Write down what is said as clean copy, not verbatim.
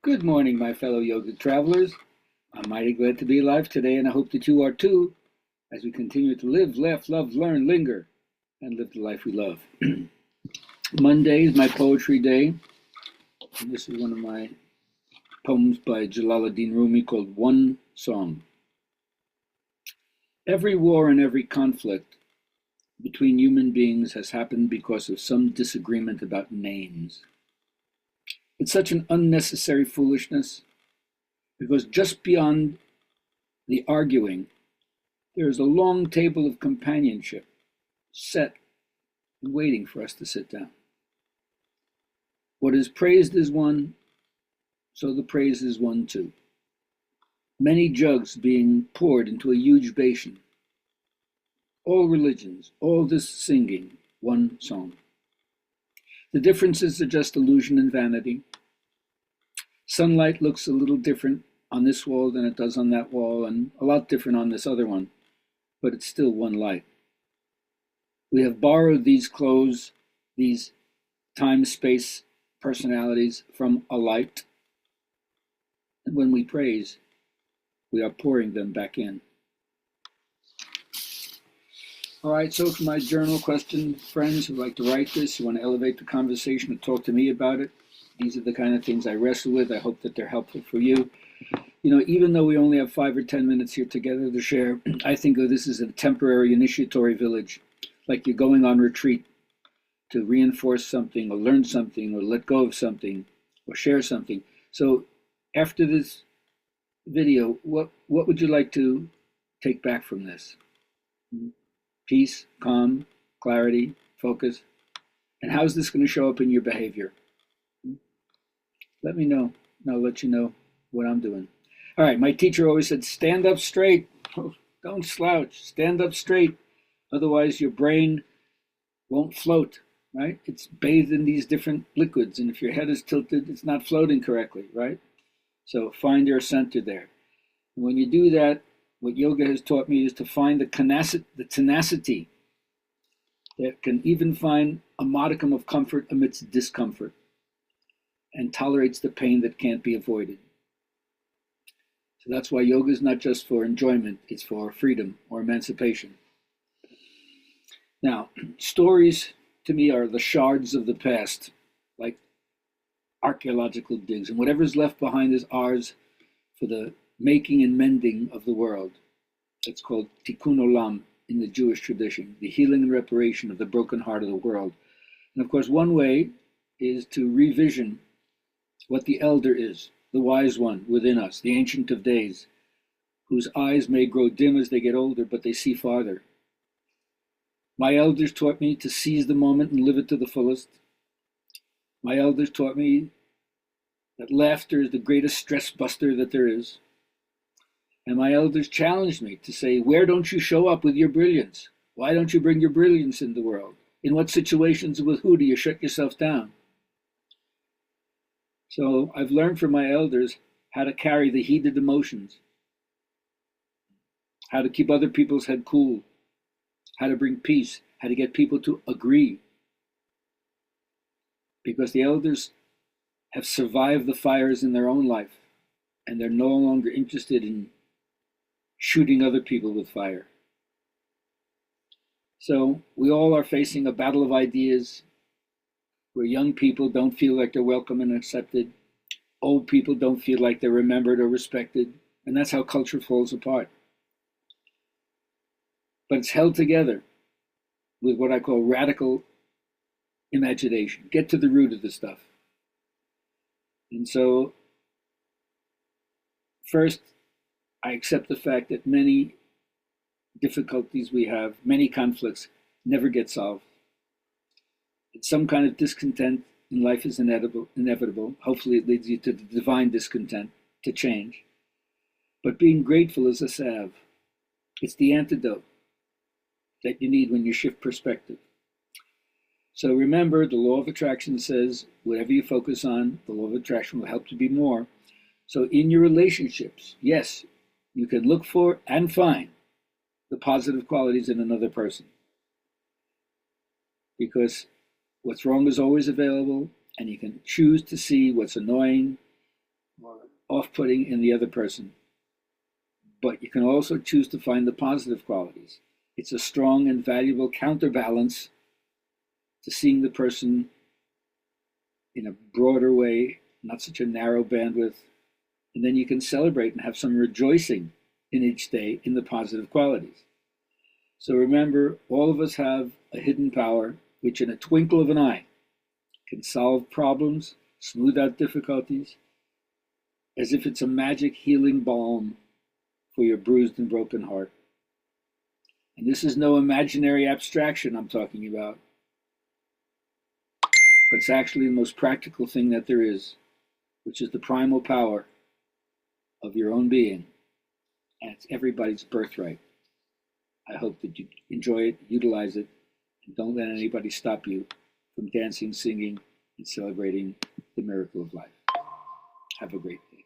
Good morning, my fellow yoga travelers. I'm mighty glad to be alive today, and I hope that you are too, as we continue to live, laugh, love, learn, linger, and live the life we love. Monday is my poetry day, and this is one of my poems by Jalaluddin Rumi called One Song. Every war and every conflict between human beings has happened because of some disagreement about names. It's such an unnecessary foolishness because just beyond the arguing, there is a long table of companionship set and waiting for us to sit down. What is praised is one, so the praise is one too. Many jugs being poured into a huge basin. All religions, all this singing, one song. The differences are just illusion and vanity. Sunlight looks a little different on this wall than it does on that wall, and a lot different on this other one, but it's still one light. We have borrowed these clothes, these time-space personalities from a light, and when we praise, we are pouring them back in. All right, so for my journal question, friends who like to write this, who want to elevate the conversation and talk to me about it, these are the kind of things I wrestle with. I hope that they're helpful for you. Even though we only have 5 or 10 minutes here together to share, I think of this as a temporary initiatory village, like you're going on retreat to reinforce something or learn something or let go of something or share something. So after this video, what would you like to take back from this? Peace, calm, clarity, focus. And how's this going to show up in your behavior? Let me know, and I'll let you know what I'm doing. All right, my teacher always said, stand up straight. Don't slouch. Stand up straight. Otherwise, your brain won't float, right? It's bathed in these different liquids, and if your head is tilted, it's not floating correctly, right? So find your center there. And when you do that, what yoga has taught me is to find the tenacity that can even find a modicum of comfort amidst discomfort and tolerates the pain that can't be avoided. So that's why yoga is not just for enjoyment, it's for freedom or emancipation. Now, stories to me are the shards of the past, like archaeological digs, and whatever's left behind is ours for the making and mending of the world. It's called tikkun olam in the Jewish tradition, the healing and reparation of the broken heart of the world. And of course, one way is to revision what the elder is, the wise one within us, the ancient of days, whose eyes may grow dim as they get older, but they see farther. My elders taught me to seize the moment and live it to the fullest. My elders taught me that laughter is the greatest stress buster that there is. And my elders challenged me to say, where don't you show up with your brilliance? Why don't you bring your brilliance in the world? In what situations with who do you shut yourself down? So I've learned from my elders how to carry the heated emotions, how to keep other people's head cool, how to bring peace, how to get people to agree. Because the elders have survived the fires in their own life, and they're no longer interested in shooting other people with fire. So we all are facing a battle of ideas where young people don't feel like they're welcome and accepted. Old people don't feel like they're remembered or respected. And that's how culture falls apart. But it's held together with what I call radical imagination. Get to the root of the stuff. And so, first, I accept the fact that many difficulties we have, many conflicts, never get solved. Some kind of discontent in life is inevitable. Hopefully it leads you to the divine discontent, to change. But being grateful is a salve. It's the antidote that you need when you shift perspective. So remember, the law of attraction says, whatever you focus on, the law of attraction will help to be more. So in your relationships, yes, you can look for and find the positive qualities in another person. Because what's wrong is always available, and you can choose to see what's annoying, off-putting in the other person. But you can also choose to find the positive qualities. It's a strong and valuable counterbalance to seeing the person in a broader way, not such a narrow bandwidth. And then you can celebrate and have some rejoicing in each day in the positive qualities. So remember, all of us have a hidden power which in a twinkle of an eye can solve problems, smooth out difficulties, as if it's a magic healing balm for your bruised and broken heart. And this is no imaginary abstraction I'm talking about, but it's actually the most practical thing that there is, which is the primal power of your own being, and it's everybody's birthright. I hope that you enjoy it, utilize it, and don't let anybody stop you from dancing, singing, and celebrating the miracle of life. Have a great day.